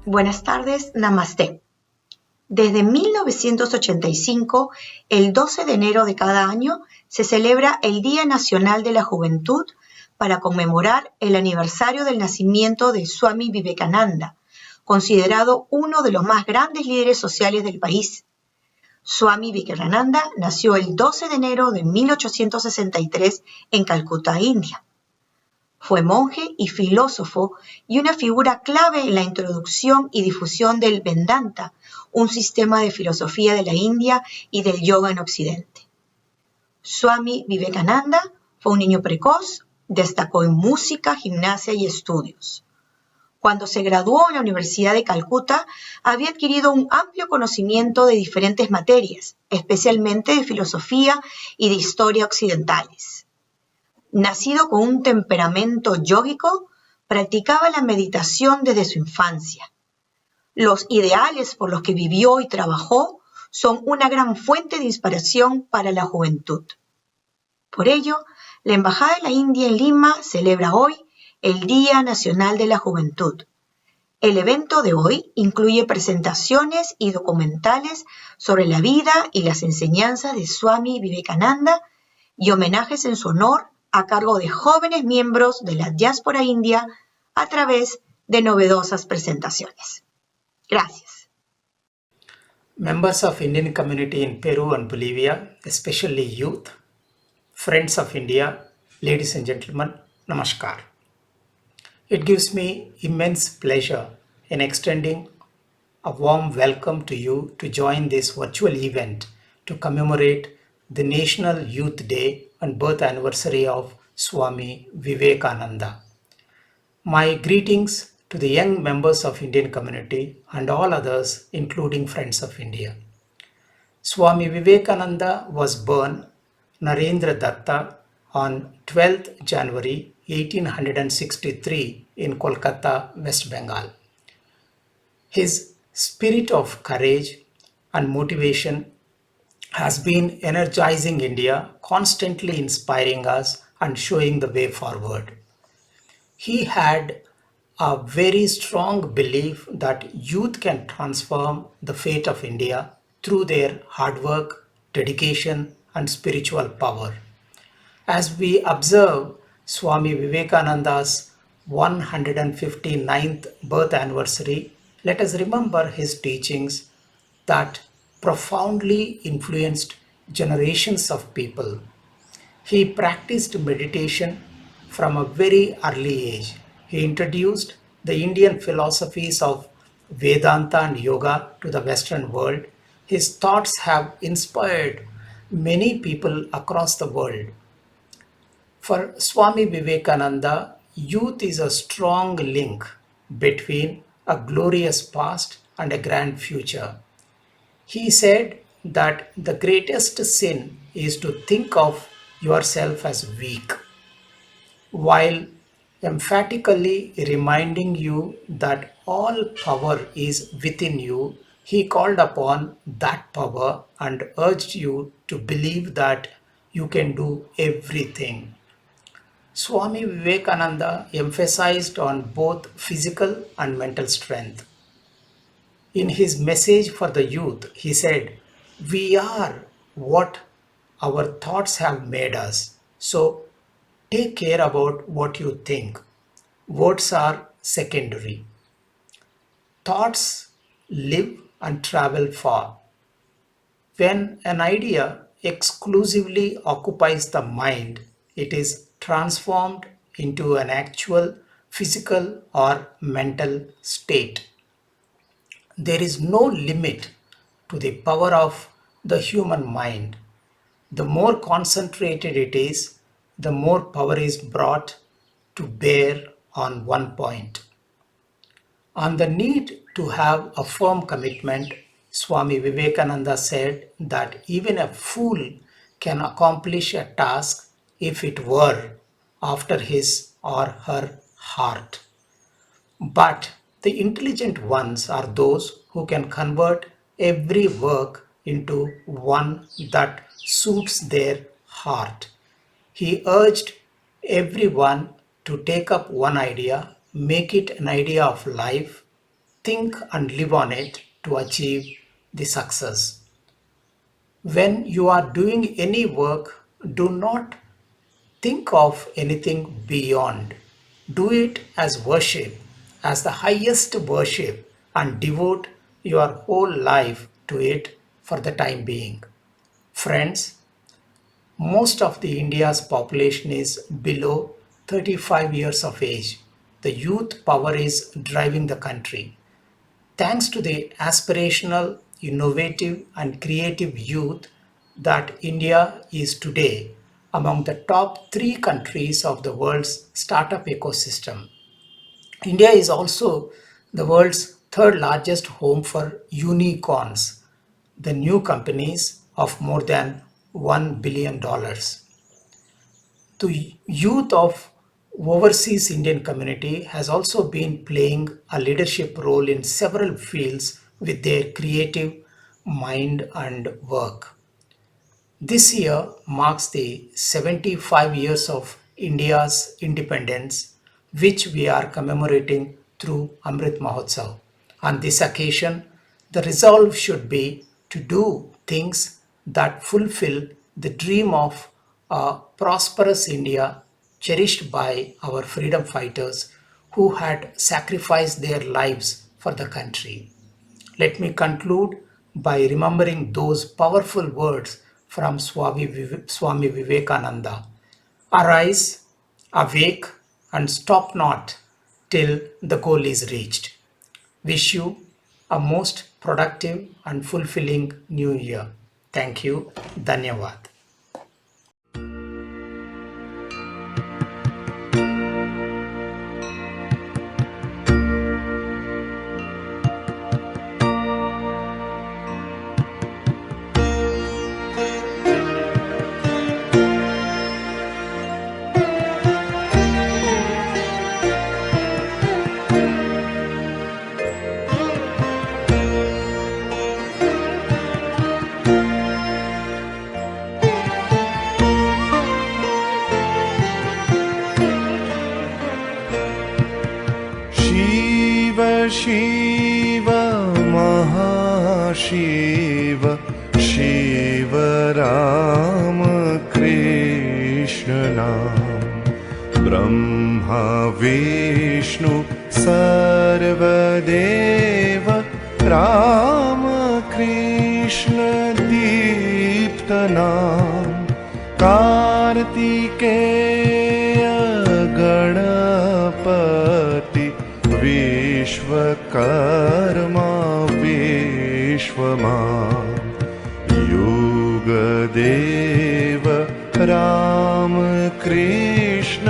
Buenas tardes, Namaste. Desde 1985, el 12 de enero de cada año, se celebra el Día Nacional de la Juventud para conmemorar el aniversario del nacimiento de Swami Vivekananda, considerado uno de los más grandes líderes sociales del país. Swami Vikenanada nació el 12 de enero de 1863 en Calcuta, India. Fue monje y filósofo y una figura clave en la introducción y difusión del Vedanta, un sistema de filosofía de la India y del yoga en Occidente. Swami Vivekananda fue un niño precoz, destacó en música, gimnasia y estudios. Cuando se graduó en la Universidad de Calcuta, había adquirido un amplio conocimiento de diferentes materias, especialmente de filosofía y de historia occidentales. Nacido con un temperamento yógico, practicaba la meditación desde su infancia. Los ideales por los que vivió y trabajó son una gran fuente de inspiración para la juventud. Por ello, la Embajada de la India en Lima celebra hoy el Día Nacional de la Juventud. El evento de hoy incluye presentaciones y documentales sobre la vida y las enseñanzas de Swami Vivekananda y homenajes en su honor a cargo de jóvenes miembros de la diáspora india a través de novedosas presentaciones. Gracias. Members of Indian community in Peru and Bolivia, especially youth, friends of India, ladies and gentlemen, Namaskar. It gives me immense pleasure in extending a warm welcome to you to join this virtual event to commemorate the National Youth Day and birth anniversary of Swami Vivekananda. My greetings to the young members of Indian community and all others, including Friends of India. Swami Vivekananda was born Narendra Datta on 12th January 1863 in Kolkata, West Bengal. His spirit of courage and motivation has been energizing India, constantly inspiring us and showing the way forward. He had a very strong belief that youth can transform the fate of India through their hard work, dedication, and spiritual power. As we observe Swami Vivekananda's 159th birth anniversary, let us remember his teachings that profoundly influenced generations of people. He practiced meditation from a very early age. He introduced the Indian philosophies of Vedanta and yoga to the Western world. His thoughts have inspired many people across the world. For Swami Vivekananda, youth is a strong link between a glorious past and a grand future. He said that the greatest sin is to think of yourself as weak, while emphatically reminding you that all power is within you. He called upon that power and urged you to believe that you can do everything. Swami Vivekananda emphasized on both physical and mental strength. In his message for the youth, he said, "We are what our thoughts have made us. So take care about what you think. Words are secondary. Thoughts live and travel far. When an idea exclusively occupies the mind, it is transformed into an actual physical or mental state. There is no limit to the power of the human mind. The more concentrated it is, the more power is brought to bear on one point." On the need to have a firm commitment, Swami Vivekananda said that even a fool can accomplish a task if it were after his or her heart. But the intelligent ones are those who can convert every work into one that suits their heart. He urged everyone to take up one idea, make it an idea of life, think and live on it to achieve the success. When you are doing any work, do not think of anything beyond. Do it as worship, as the highest worship, and devote your whole life to it for the time being. Friends, most of the India's population is below 35 years of age. The youth power is driving the country. Thanks to the aspirational, innovative, and creative youth that India is today among the top three countries of the world's startup ecosystem. India is also the world's third largest home for unicorns, the new companies of more than $1 billion. The youth of overseas Indian community has also been playing a leadership role in several fields with their creative mind and work. This year marks the 75 years of India's independence, which we are commemorating through Amrit Mahotsav. On this occasion, the resolve should be to do things that fulfill the dream of a prosperous India cherished by our freedom fighters who had sacrificed their lives for the country. Let me conclude by remembering those powerful words from Swami Vivekananda. Arise, awake, and stop not till the goal is reached. Wish you a most productive and fulfilling new year. Thank you. Dhanyavad. Shiv महाशिव शिव राम कृष्ण नाम ब्रह्मा विष्णु सर्वदेव राम कृष्ण दीप्त नाम कार्तिकेय गणपति विश्वकर्मा विश्वमा युगदेव राम कृष्ण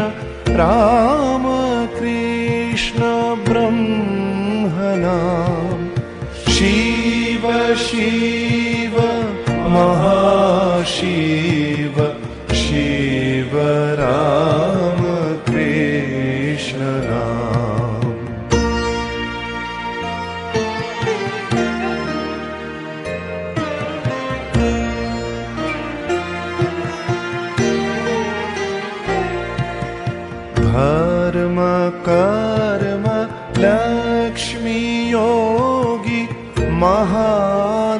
ब्रह्मणा शिव शिव महाशिव शिव राम कृष्ण नाम। धर्म कर्म लक्ष्मी योगी महादेवी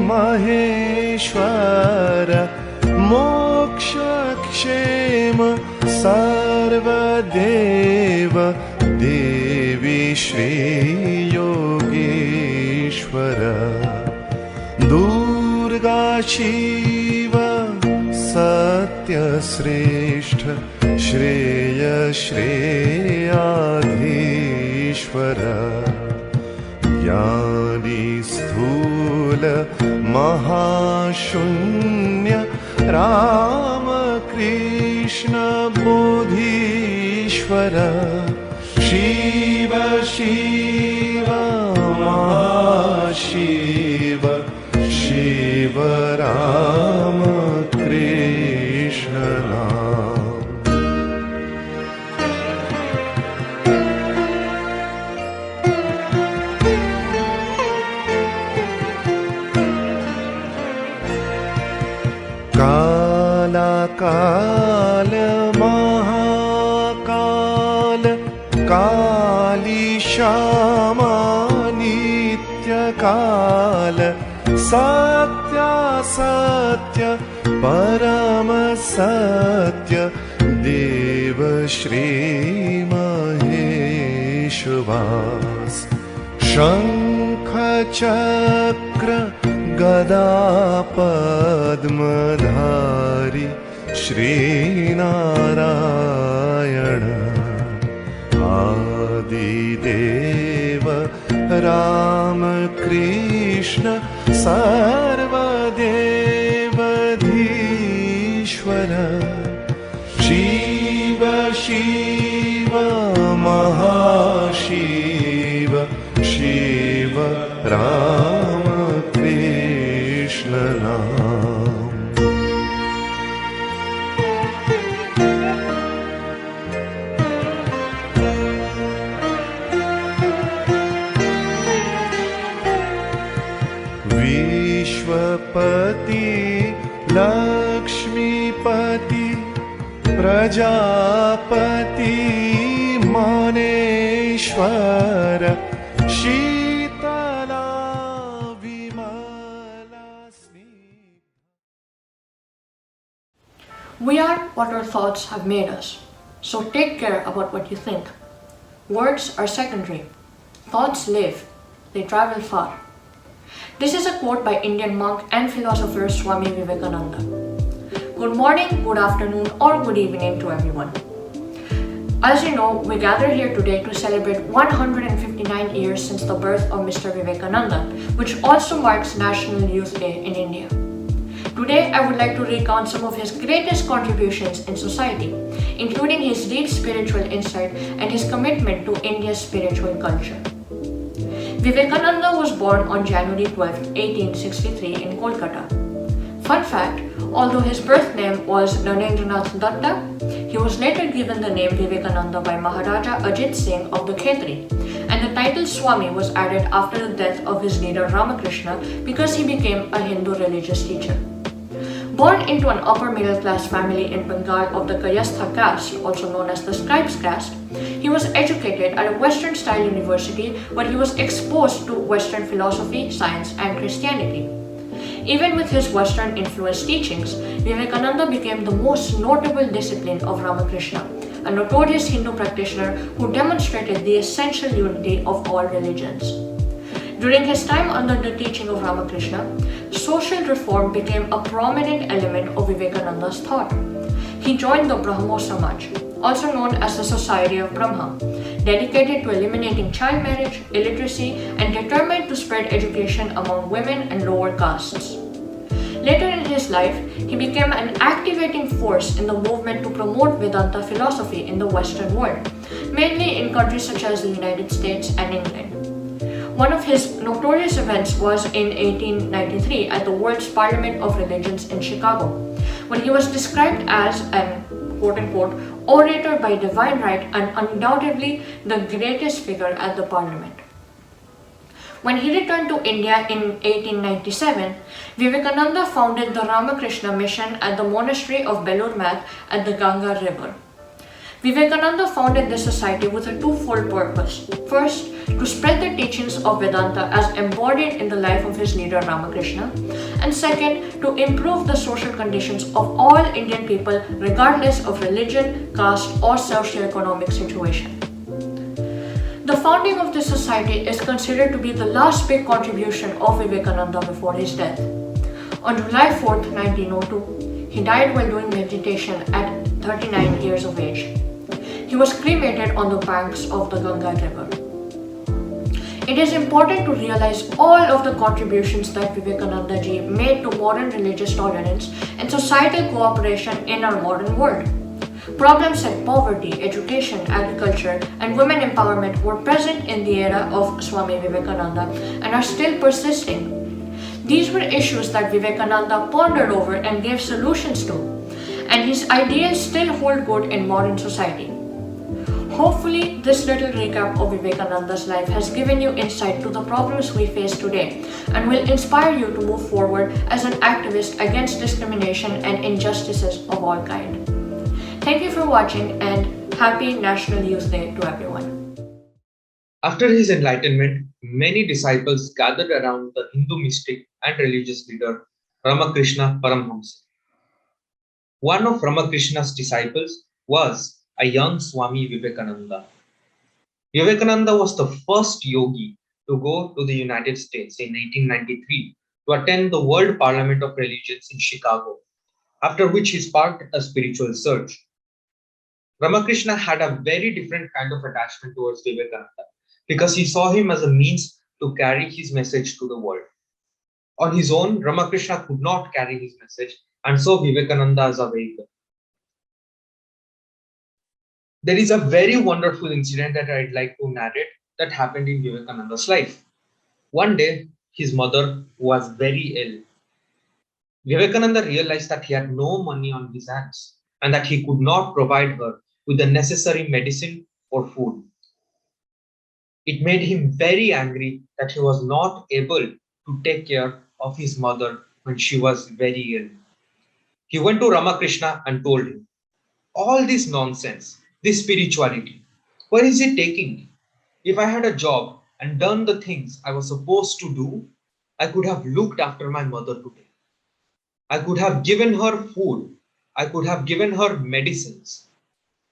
महेश्वर मोक्ष क्षेम सर्वदेव देवी श्री योगेश्वर दुर्गा शिव सत्य श्रेष्ठ श्रेय श्रेयाधीश्वर ज्ञानी स्थूल महाशून्य राम कृष्ण बोधीश्वर शिव शिव महाशिव शिव राम कृष्ण नाम। काला काल महाकाल काली श्यामा नित्यकाल सत्यासत्य परम सत्य देव श्री महेश्वास शंख चक्र गदा पद्मधारी श्रीनारायण आदिदेव रामकृष्ण सर्वदेवधीश्वर शिव शिव महाशिव शिव रामकृष्ण नाम। विश्वपति लक्ष्मीपति प्रजापति मनेश्वर शीतला विमला स्निग्ध। We are what our thoughts have made us, so take care about what you think. Words are secondary. Thoughts live, they travel far. This is a quote by Indian monk and philosopher Swami Vivekananda. Good morning, good afternoon, or good evening to everyone. As you know, we gather here today to celebrate 159 years since the birth of Mr. Vivekananda, which also marks National Youth Day in India. Today, I would like to recount some of his greatest contributions in society, including his deep spiritual insight and his commitment to India's spiritual culture. Vivekananda was born on January 12, 1863 in Kolkata. Fun fact, although his birth name was Narendranath Datta, he was later given the name Vivekananda by Maharaja Ajit Singh of the Khetri, and the title Swami was added after the death of his leader Ramakrishna because he became a Hindu religious teacher. Born into an upper middle class family in Bengal of the Kayastha caste, also known as the scribes caste, he was educated at a Western style university where he was exposed to Western philosophy, science, and Christianity. Even with his Western influenced teachings, Vivekananda became the most notable disciple of Ramakrishna, a notorious Hindu practitioner who demonstrated the essential unity of all religions. During his time under the teaching of Ramakrishna, social reform became a prominent element of Vivekananda's thought. He joined the Brahmo Samaj, also known as the Society of Brahma, dedicated to eliminating child marriage, illiteracy, and determined to spread education among women and lower castes. Later in his life, he became an activating force in the movement to promote Vedanta philosophy in the Western world, mainly in countries such as the United States and England. One of his notorious events was in 1893 at the World's Parliament of Religions in Chicago, when he was described as an quote-unquote orator by divine right and undoubtedly the greatest figure at the parliament. When he returned to India in 1897, Vivekananda founded the Ramakrishna Mission at the monastery of Belur Math at the Ganga River. Vivekananda founded this society with a twofold purpose. First, to spread the teachings of Vedanta as embodied in the life of his leader Ramakrishna, and second, to improve the social conditions of all Indian people regardless of religion, caste, or socio-economic situation. The founding of this society is considered to be the last big contribution of Vivekananda before his death. On July 4, 1902, he died while doing meditation at 39 years of age. He was cremated on the banks of the Ganga River. It is important to realize all of the contributions that Vivekananda ji made to modern religious tolerance and societal cooperation in our modern world. Problems like poverty, education, agriculture, and women empowerment were present in the era of Swami Vivekananda and are still persisting. These were issues that Vivekananda pondered over and gave solutions to, and his ideals still hold good in modern society. Hopefully, this little recap of Vivekananda's life has given you insight to the problems we face today and will inspire you to move forward as an activist against discrimination and injustices of all kind. Thank you for watching and happy National Youth Day to everyone. After his enlightenment, many disciples gathered around the Hindu mystic and religious leader Ramakrishna Paramhamsa. One of Ramakrishna's disciples was a young Swami Vivekananda. Vivekananda was the first yogi to go to the United States in 1893 to attend the World Parliament of Religions in Chicago, after which he sparked a spiritual surge. Ramakrishna had a very different kind of attachment towards Vivekananda because he saw him as a means to carry his message to the world. On his own, Ramakrishna could not carry his message and saw Vivekananda as a vehicle. There is a very wonderful incident that I'd like to narrate that happened in Vivekananda's life. One day, his mother was very ill. Vivekananda realized that he had no money on his hands and that he could not provide her with the necessary medicine or food. It made him very angry that he was not able to take care of his mother when she was very ill. He went to Ramakrishna and told him, all this nonsense, this spirituality, where is it taking me? If I had a job and done the things I was supposed to do, I could have looked after my mother today. I could have given her food. I could have given her medicines.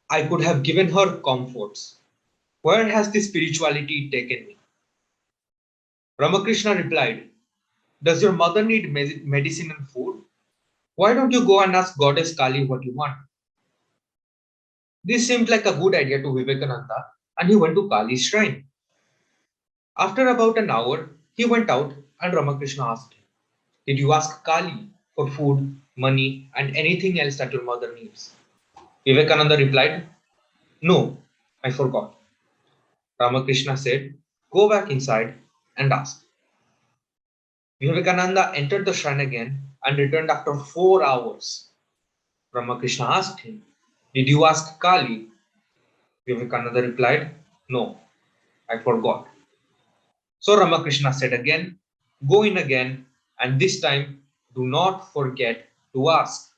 I could have given her comforts. Where has this spirituality taken me? Ramakrishna replied, does your mother need medicine and food? Why don't you go and ask Goddess Kali what you want? This seemed like a good idea to Vivekananda, and he went to Kali's shrine. After about an hour, he went out and Ramakrishna asked him, did you ask Kali for food, money, and anything else that your mother needs? Vivekananda replied, no, I forgot. Ramakrishna said, go back inside and ask. Vivekananda entered the shrine again and returned after 4 hours. Ramakrishna asked him, did you ask Kali? Vivekananda replied, no, I forgot. So Ramakrishna said again, go in again, and this time do not forget to ask.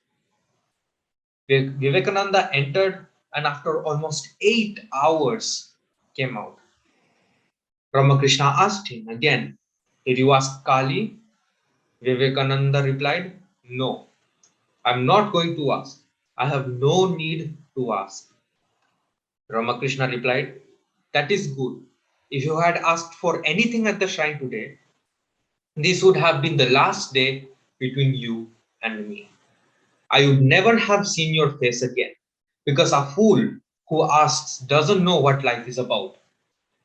Vivekananda entered and after almost 8 hours came out. Ramakrishna asked him again, did you ask Kali? Vivekananda replied, no, I'm not going to ask. I have no need to ask. Ramakrishna replied, that is good. If you had asked for anything at the shrine today, this would have been the last day between you and me. I would never have seen your face again, because a fool who asks doesn't know what life is about.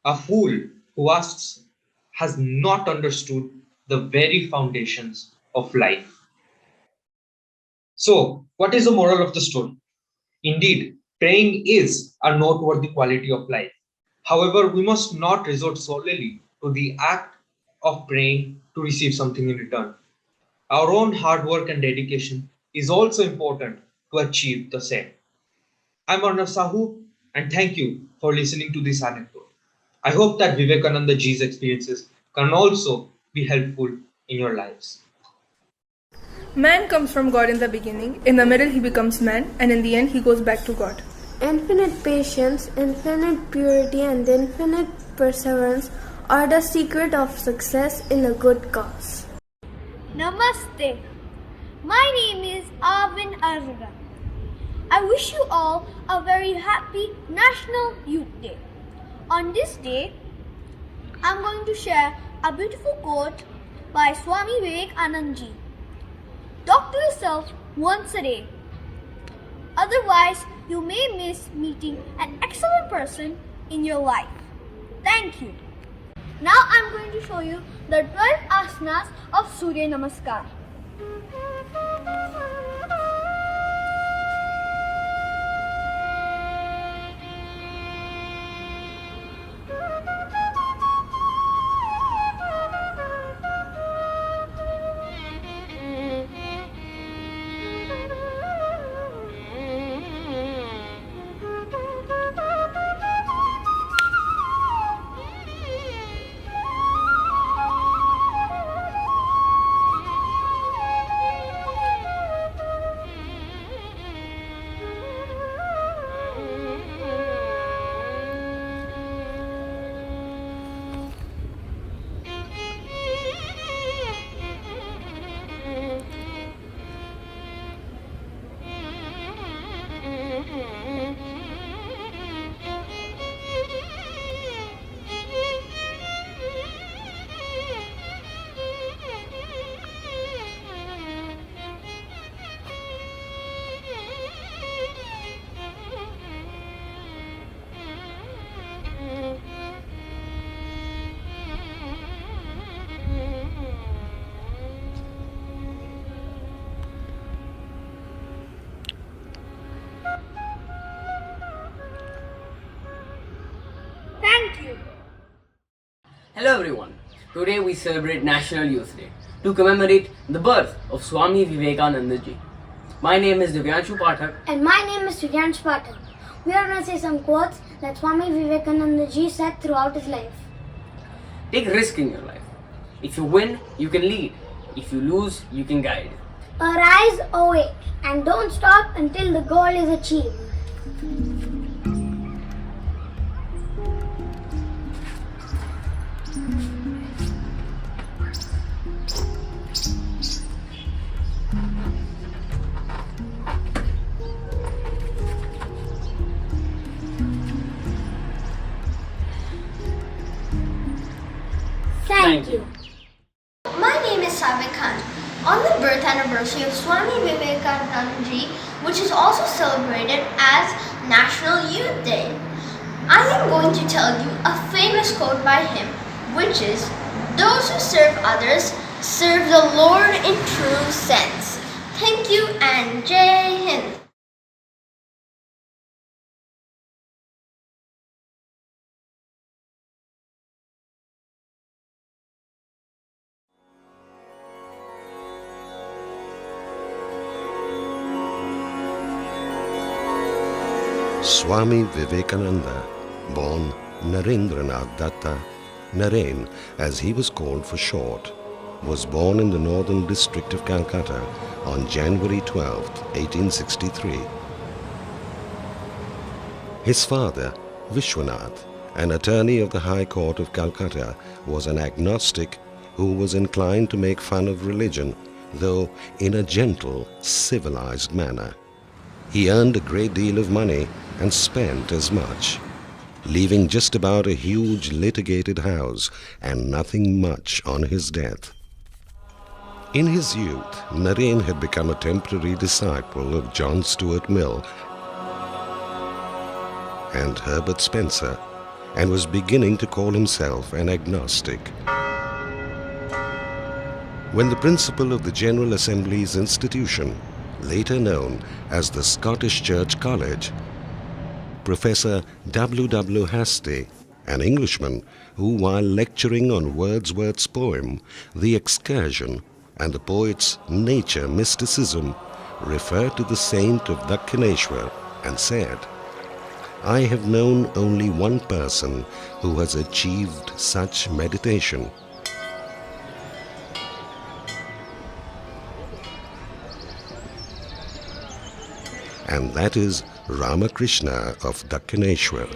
A fool who asks has not understood the very foundations of life. So, what is the moral of the story? Indeed, praying is a noteworthy quality of life. However, we must not resort solely to the act of praying to receive something in return. Our own hard work and dedication is also important to achieve the same. I'm Arnav Sahu, and thank you for listening to this anecdote. I hope that Vivekananda Ji's experiences can also be helpful in your lives. Man comes from God in the beginning, in the middle he becomes man, and in the end he goes back to God. Infinite patience, infinite purity, and infinite perseverance are the secret of success in a good cause. Namaste. My name is Arvind Arora. I wish you all a very happy National Youth Day. On this day, I'm going to share a beautiful quote by Swami Vivekananda. Talk to yourself once a day. Otherwise, you may miss meeting an excellent person in your life. Thank you. Now I'm going to show you the 12 asanas of Surya Namaskar. Hello everyone. Today we celebrate National Youth Day to commemorate the birth of Swami Vivekananda ji. My name is Divyanshu Pathak. And my name is Sudhanshu Pathak. We are going to say some quotes that Swami Vivekananda ji said throughout his life. Take risk in your life. If you win, you can lead. If you lose, you can guide. Arise, awake, and don't stop until the goal is achieved. Thank you. My name is Swami Khan. On the birth anniversary of Swami Vivekananda ji, which is also celebrated as National Youth Day, I am going to tell you a famous quote by him, which is, "Those who serve others serve the Lord in true sense." Thank you and Jai Hind. Swami Vivekananda, born Narendranath Datta, Naren as he was called for short, was born in the northern district of Calcutta on January 12, 1863. His father, Vishwanath, an attorney of the High Court of Calcutta, was an agnostic who was inclined to make fun of religion, though in a gentle, civilized manner. He earned a great deal of money and spent as much, leaving just about a huge litigated house and nothing much on his death. In his youth, Naren had become a temporary disciple of John Stuart Mill and Herbert Spencer, and was beginning to call himself an agnostic. When the principal of the General Assembly's institution, later known as the Scottish Church College, Professor W. Hastie, an Englishman who, while lecturing on Wordsworth's poem, The Excursion, and the poet's nature mysticism, referred to the saint of Dakshineshwar and said, "I have known only one person who has achieved such meditation. And that is Ramakrishna of Dakshineshwar."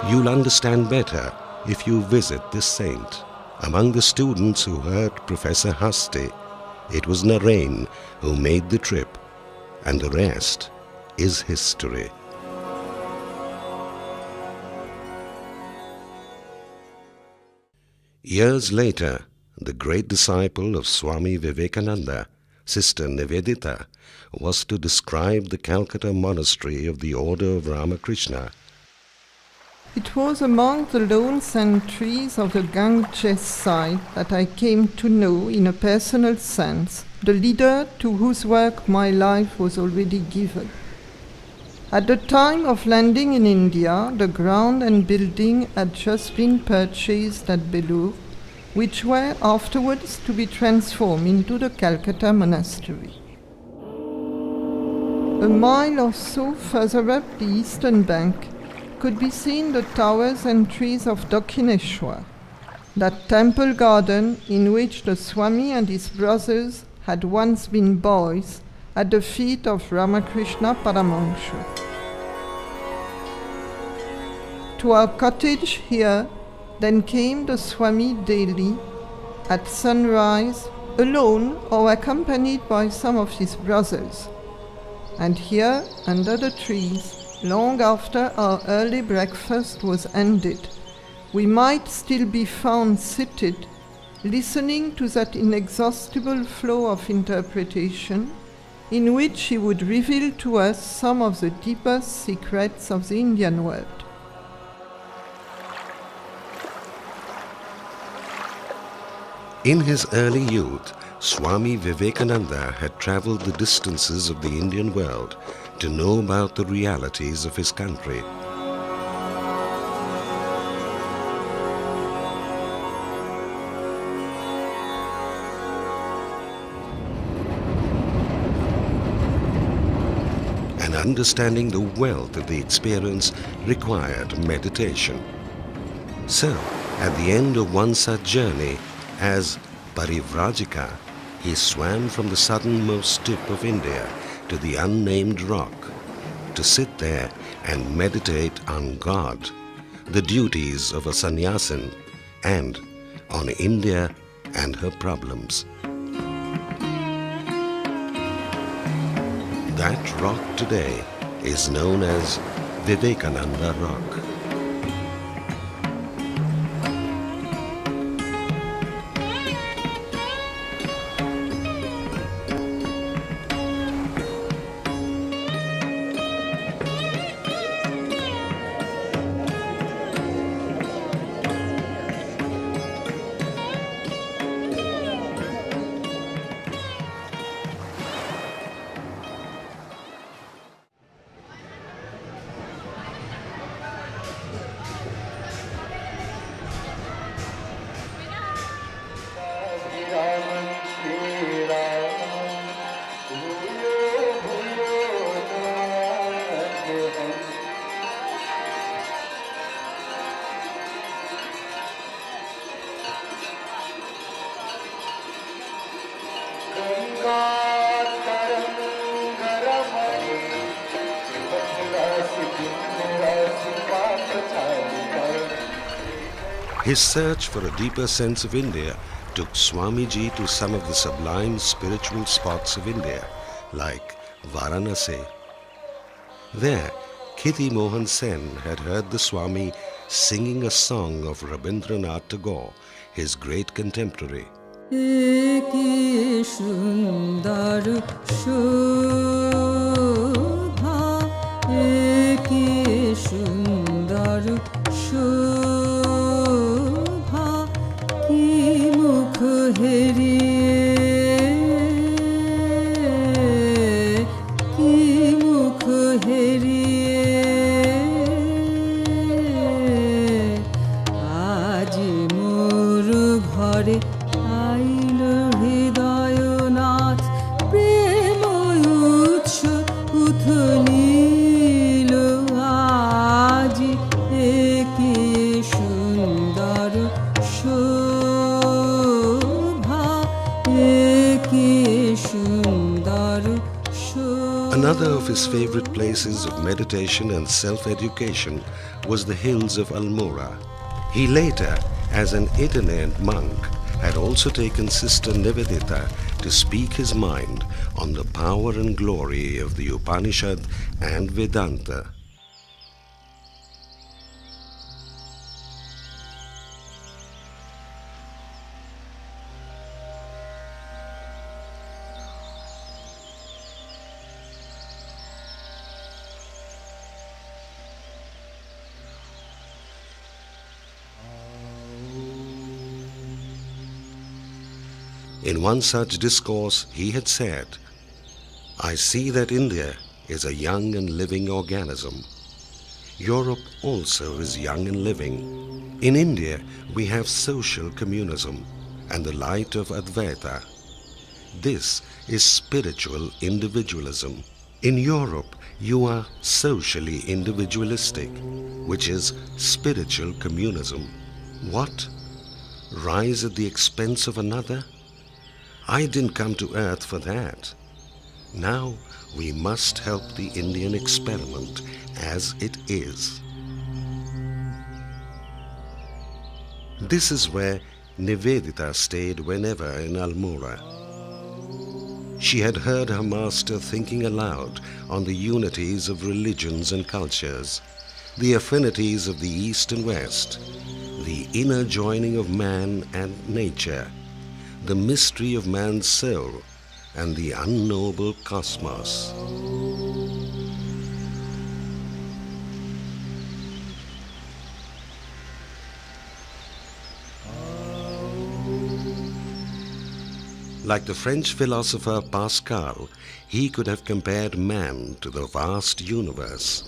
You'll understand better if you visit this saint. Among the students who heard Professor Hastie, it was Naren who made the trip, and the rest is history. Years later, the great disciple of Swami Vivekananda, Sister Nivedita, was to describe the Calcutta monastery of the Order of Ramakrishna. It was among the lawns and trees of the Ganges side that I came to know in a personal sense the leader to whose work my life was already given. At the time of landing in India, the ground and building had just been purchased at Belur, which were afterwards to be transformed into the Calcutta monastery. A mile or so further up the eastern bank could be seen the towers and trees of Dakshineshwar, that temple garden in which the Swami and his brothers had once been boys at the feet of Ramakrishna Paramahansa. To our cottage here then came the Swami daily, at sunrise, alone or accompanied by some of his brothers. And here, under the trees, long after our early breakfast was ended, we might still be found seated, listening to that inexhaustible flow of interpretation, in which he would reveal to us some of the deepest secrets of the Indian world. In his early youth, Swami Vivekananda had traveled the distances of the Indian world to know about the realities of his country. understanding the wealth of the experience required meditation. So, at the end of one such journey, as Parivrajika, he swam from the southernmost tip of India to the unnamed rock, to sit there and meditate on God, the duties of a sannyasin, and on India and her problems. That rock today is known as Vivekananda Rock. His search for a deeper sense of India took Swamiji to some of the sublime spiritual spots of India, like Varanasi. There, Kitty Mohan Sen had heard the Swami singing a song of Rabindranath Tagore, his great contemporary. Another of his favorite places of meditation and self-education was the hills of Almora. He later, as an itinerant monk, had also taken Sister Nivedita to speak his mind on the power and glory of the Upanishad and Vedanta. In one such discourse, he had said, "I see that India is a young and living organism. Europe also is young and living. In India, we have social communism and the light of Advaita. This is spiritual individualism. In Europe, you are socially individualistic, which is spiritual communism. What? Rise at the expense of another? I didn't come to earth for that. Now we must help the Indian experiment as it is." This is where Nivedita stayed whenever in Almora. She had heard her master thinking aloud on the unities of religions and cultures, the affinities of the East and West, the inner joining of man and nature, the mystery of man's soul, and the unknowable cosmos. Like the French philosopher Pascal, he could have compared man to the vast universe.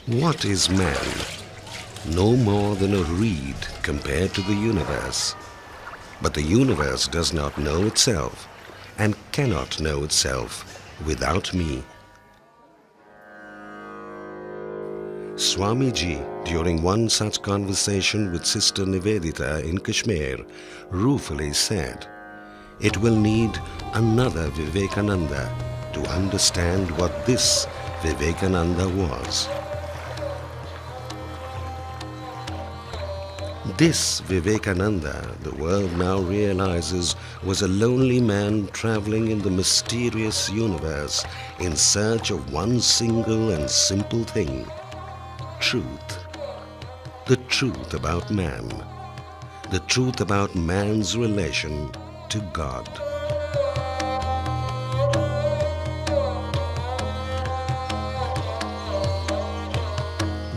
What is man? No more than a reed compared to the universe. But the universe does not know itself and cannot know itself without me. Swamiji, during one such conversation with Sister Nivedita in Kashmir, ruefully said, "It will need another Vivekananda to understand what this Vivekananda was." This Vivekananda, the world now realizes, was a lonely man traveling in the mysterious universe in search of one single and simple thing: truth. The truth about man. The truth about man's relation to God.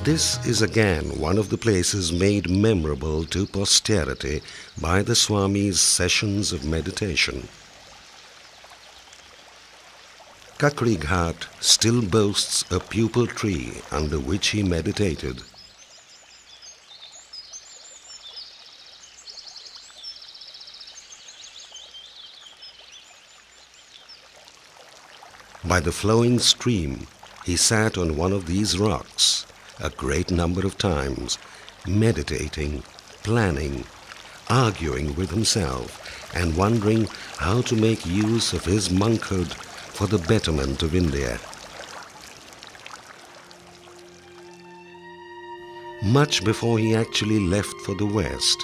This is again one of the places made memorable to posterity by the Swami's sessions of meditation. Kakri Ghat still boasts a pupal tree under which he meditated. By the flowing stream, he sat on one of these rocks a great number of times, meditating, planning, arguing with himself, and wondering how to make use of his monkhood for the betterment of India. Much before he actually left for the West,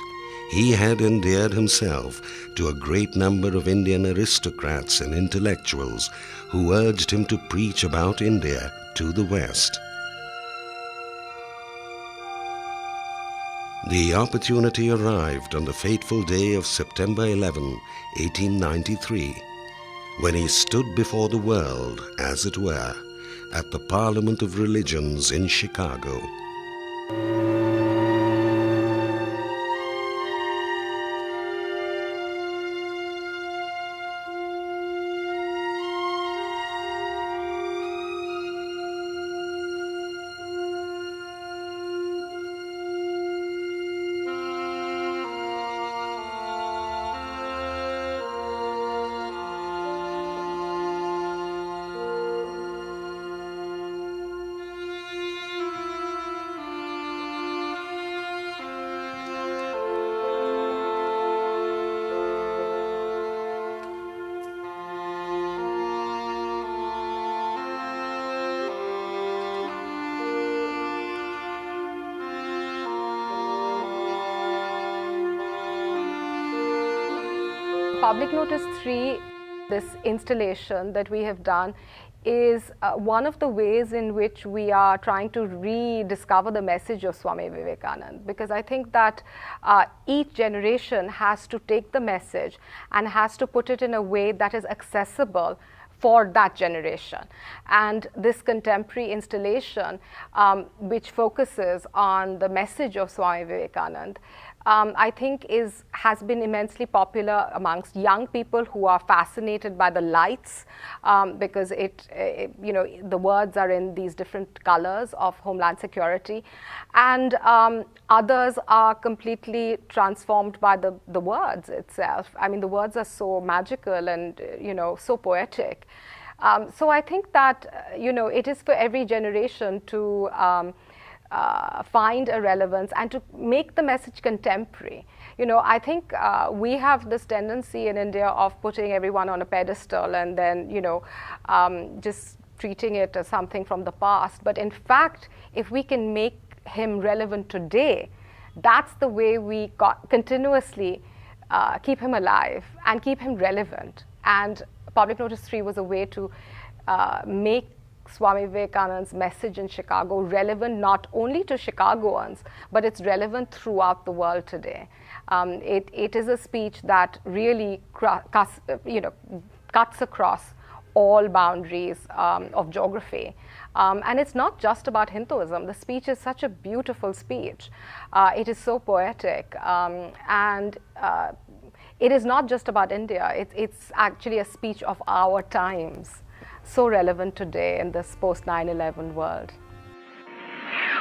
he had endeared himself to a great number of Indian aristocrats and intellectuals who urged him to preach about India to the West. The opportunity arrived on the fateful day of September 11, 1893, when he stood before the world, as it were, at the Parliament of Religions in Chicago. Public Notice 3, this installation that we have done, is one of the ways in which we are trying to rediscover the message of Swami Vivekananda, because I think that each generation has to take the message and has to put it in a way that is accessible for that generation. And this contemporary installation, which focuses on the message of Swami Vivekananda, I think has been immensely popular amongst young people who are fascinated by the lights, because the words are in these different colors of Homeland Security, and others are completely transformed by the words itself. I mean, the words are so magical and so poetic. So I think that it is for every generation to find a relevance and to make the message contemporary. I think we have this tendency in India of putting everyone on a pedestal and then, just treating it as something from the past. But in fact, if we can make him relevant today, that's the way we continuously keep him alive and keep him relevant. And Public Notice 3 was a way to make Swami Vivekananda's message in Chicago relevant not only to Chicagoans, but it's relevant throughout the world today. It is a speech that really cuts across all boundaries of geography. And it's not just about Hinduism. The speech is such a beautiful speech. It is so poetic. And it is not just about India. It's actually a speech of our times. So relevant today in this post-9/11 world.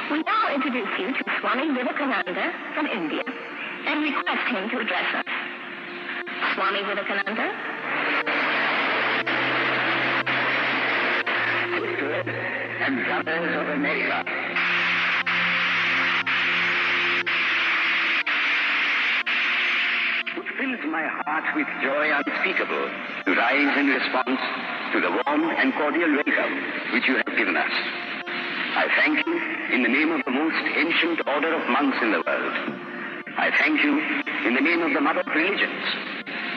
We now introduce you to Swami Vivekananda from India and request him to address us. Swami Vivekananda. sisterhood and brothers of America. It fills my heart with joy unspeakable to rise in response to the warm and cordial welcome which you have given us. I thank you in the name of the most ancient order of monks in the world. I thank you in the name of the mother of religions.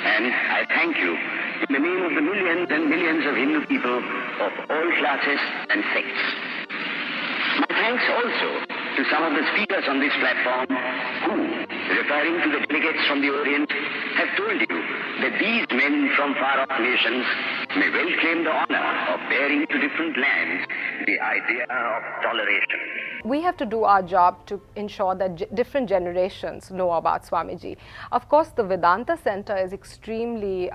And I thank you in the name of the millions and millions of Hindu people of all classes and sects. My thanks also to some of the speakers on this platform who, referring to the delegates from the Orient, have told you that these men from far-off nations may well claim the honor of bearing to different lands the idea of toleration. We have to do our job to ensure that different generations know about Swamiji. Of course, the Vedanta Center is extremely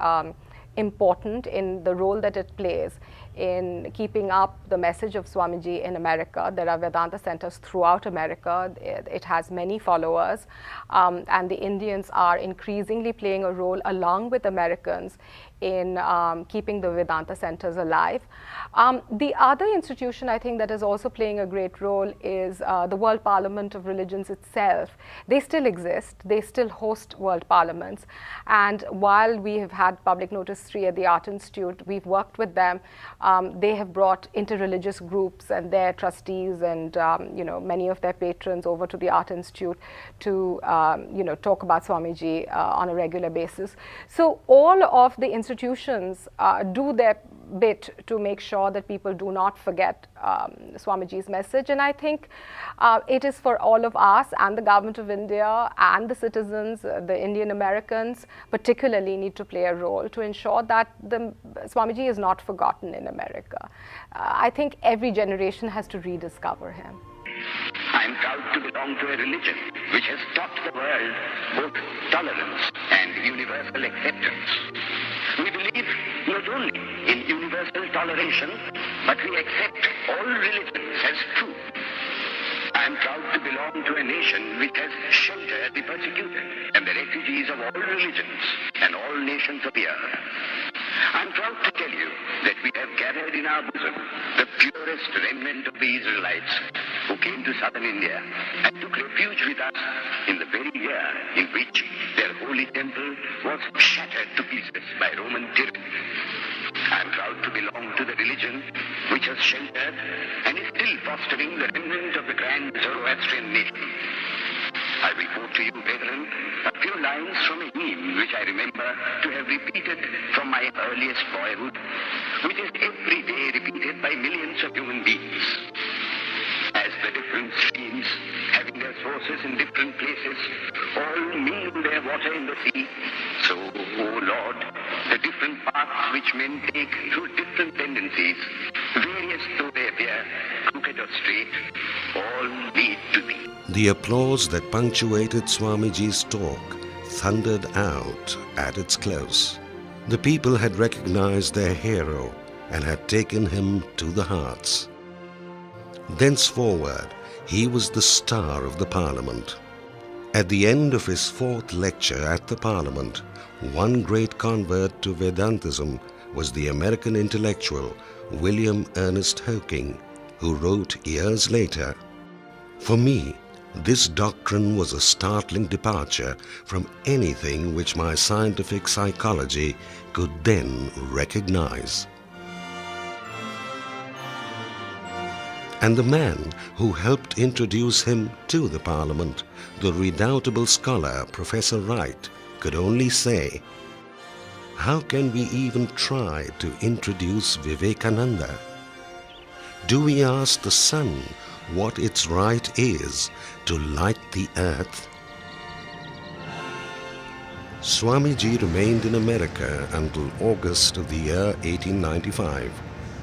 important in the role that it plays in keeping up the message of Swamiji in America. There are Vedanta centers throughout America. It has many followers, and the Indians are increasingly playing a role along with Americans in keeping the Vedanta centers alive. The other institution I think that is also playing a great role is the World Parliament of Religions itself. They still exist. They still host world parliaments. And while we have had Public Notice 3 at the Art Institute, we've worked with them. They have brought interreligious groups and their trustees and many of their patrons over to the Art Institute to talk about Swamiji on a regular basis. So all of the institutions do their bit to make sure that people do not forget Swamiji's message, and I think it is for all of us and the government of India and the citizens, the Indian Americans particularly, need to play a role to ensure that the Swamiji is not forgotten in America. I think every generation has to rediscover him. I am proud to belong to a religion which has taught the world both tolerance and universal acceptance. We believe not only in universal toleration, but we accept all religions as true. I am proud to belong to a nation which has sheltered the persecuted and the refugees of all religions and all nations of the earth. I am proud to tell you that we have gathered in our bosom the purest remnant of the Israelites who came to southern India and took refuge with us in the very year in which their holy temple was shattered to pieces by Roman tyranny. I am proud to belong to the religion which has sheltered and is still fostering the remnant of the grand Zoroastrian nation. I will quote to you, brethren, a few lines from a hymn which I remember to have repeated from my earliest boyhood, which is every day repeated by millions of human beings. As the different streams, having their sources in different places, all mingle their water in the sea, so, O Lord, the different paths which men take through different tendencies, various though they appear, crooked or straight, all lead to thee. The applause that punctuated Swamiji's talk thundered out at its close. The people had recognized their hero and had taken him to the hearts. Thenceforward, he was the star of the Parliament. At the end of his fourth lecture at the Parliament, one great convert to Vedantism was the American intellectual William Ernest Hawking, who wrote years later, "For me, this doctrine was a startling departure from anything which my scientific psychology could then recognize." And the man who helped introduce him to the Parliament, the redoubtable scholar Professor Wright, could only say, "How can we even try to introduce Vivekananda? Do we ask the sun what its right is to light the earth?" Swamiji remained in America until August of the year 1895,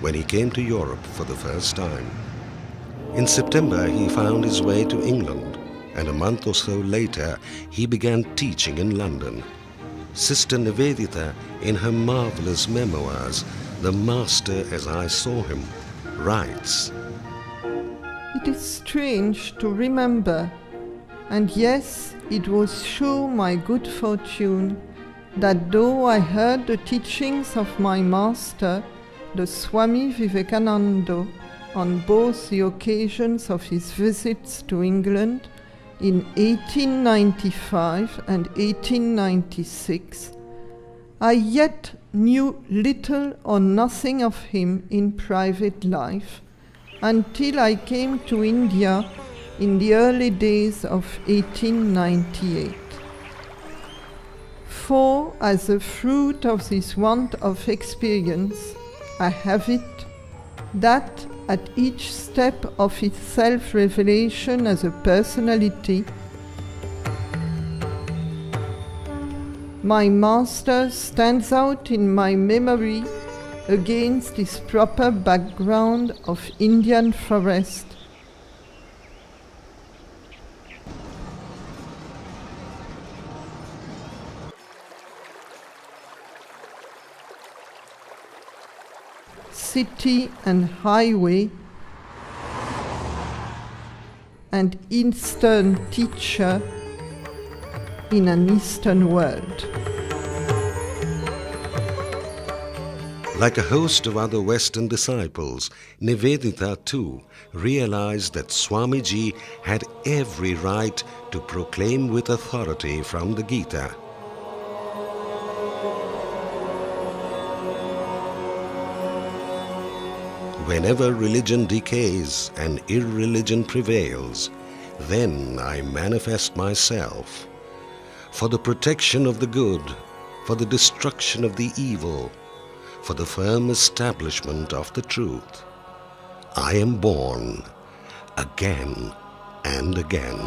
when he came to Europe for the first time. In September, he found his way to England, and a month or so later, he began teaching in London. Sister Nivedita, in her marvelous memoirs, "The Master as I Saw Him," writes, It is strange to remember, and yes, it was sure my good fortune, that though I heard the teachings of my Master, the Swami Vivekananda on both the occasions of his visits to England in 1895 and 1896, I yet knew little or nothing of him in private life until I came to India in the early days of 1898. For as a fruit of this want of experience, I have it that at each step of his self-revelation as a personality, my master stands out in my memory against this proper background of Indian forest, city and highway, and Eastern teacher in an Eastern world. Like a host of other Western disciples, Nivedita too realized that Swamiji had every right to proclaim with authority from the Gita. Whenever religion decays and irreligion prevails, then I manifest myself for the protection of the good, for the destruction of the evil, for the firm establishment of the truth. I am born again and again.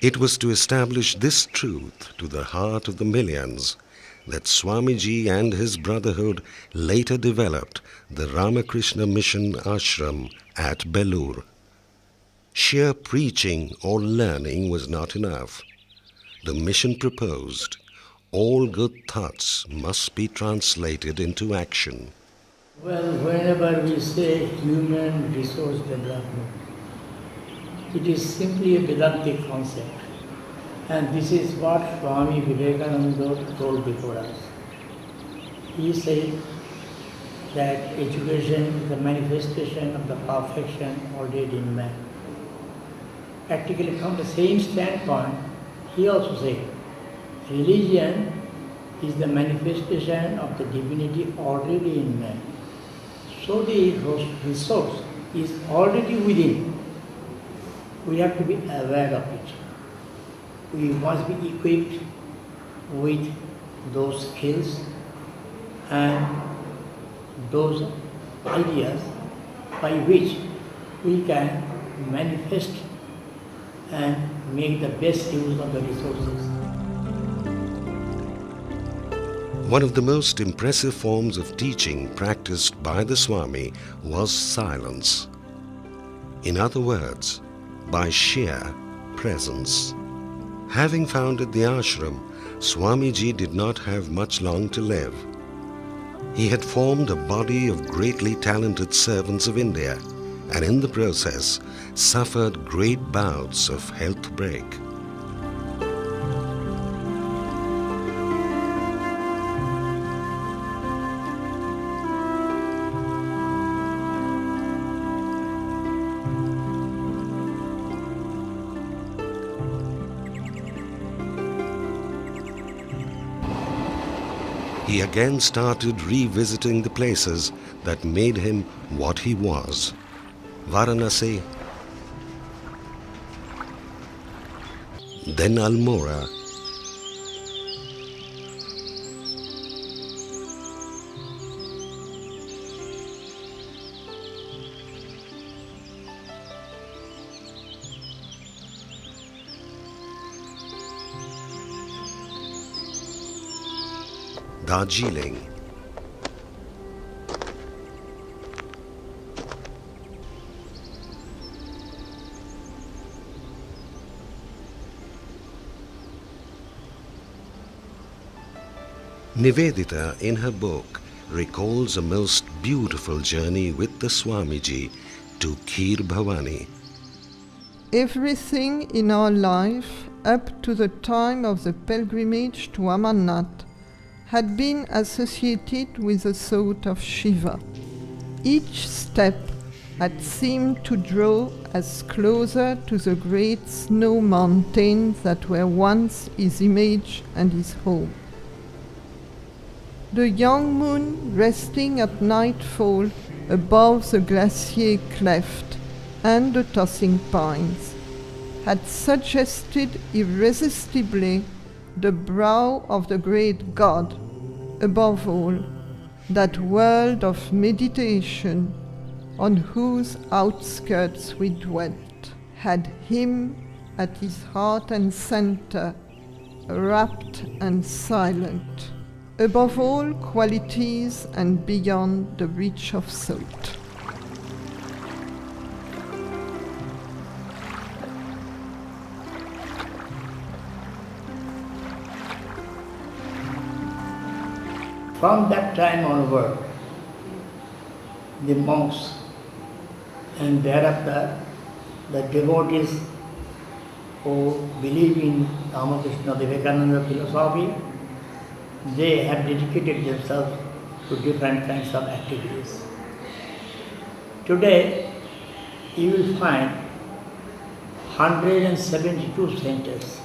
It was to establish this truth to the heart of the millions that Swamiji and his brotherhood later developed the Ramakrishna Mission Ashram at Belur. Sheer preaching or learning was not enough. The mission proposed all good thoughts must be translated into action. Well, whenever we say human resource development, it is simply a Vedantic concept. And this is what Swami Vivekananda told before us. He said that education is the manifestation of the perfection already in man. Practically from the same standpoint, he also said, religion is the manifestation of the divinity already in man. So the resource is already within. We have to be aware of it. We must be equipped with those skills and those ideas by which we can manifest and make the best use of the resources. One of the most impressive forms of teaching practiced by the Swami was silence. In other words, by sheer presence. Having founded the ashram, Swamiji did not have much long to live. He had formed a body of greatly talented servants of India and in the process suffered great bouts of health break. He again started revisiting the places that made him what he was. Varanasi, then Almora, Darjeeling, Nivedita in her book recalls a most beautiful journey with the Swamiji to Kheer Bhavani. Everything in our life up to the time of the pilgrimage to Amarnath had been associated with the thought of Shiva. Each step had seemed to draw us closer to the great snow mountains that were once his image and his home. The young moon resting at nightfall above the glacier cleft and the tossing pines had suggested irresistibly the brow of the great God, above all, that world of meditation on whose outskirts we dwelt, had him at his heart and center, rapt and silent, above all qualities and beyond the reach of thought. From that time onward, the monks and thereafter the devotees who believe in Ramakrishna Vivekananda philosophy, they have dedicated themselves to different kinds of activities. Today, you will find 172 centers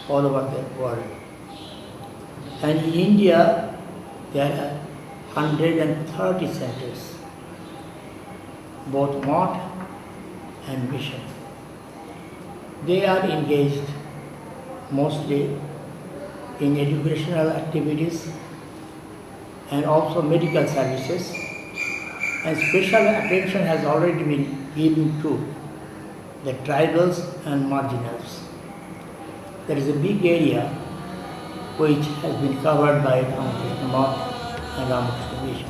all over the world. And in India, there are 130 centers, both mott and mission. They are engaged mostly in educational activities and also medical services, and special attention has already been given to the tribals and marginals. There is a big area which has been covered by Ramakrishna Math and Ramakrishna Mission.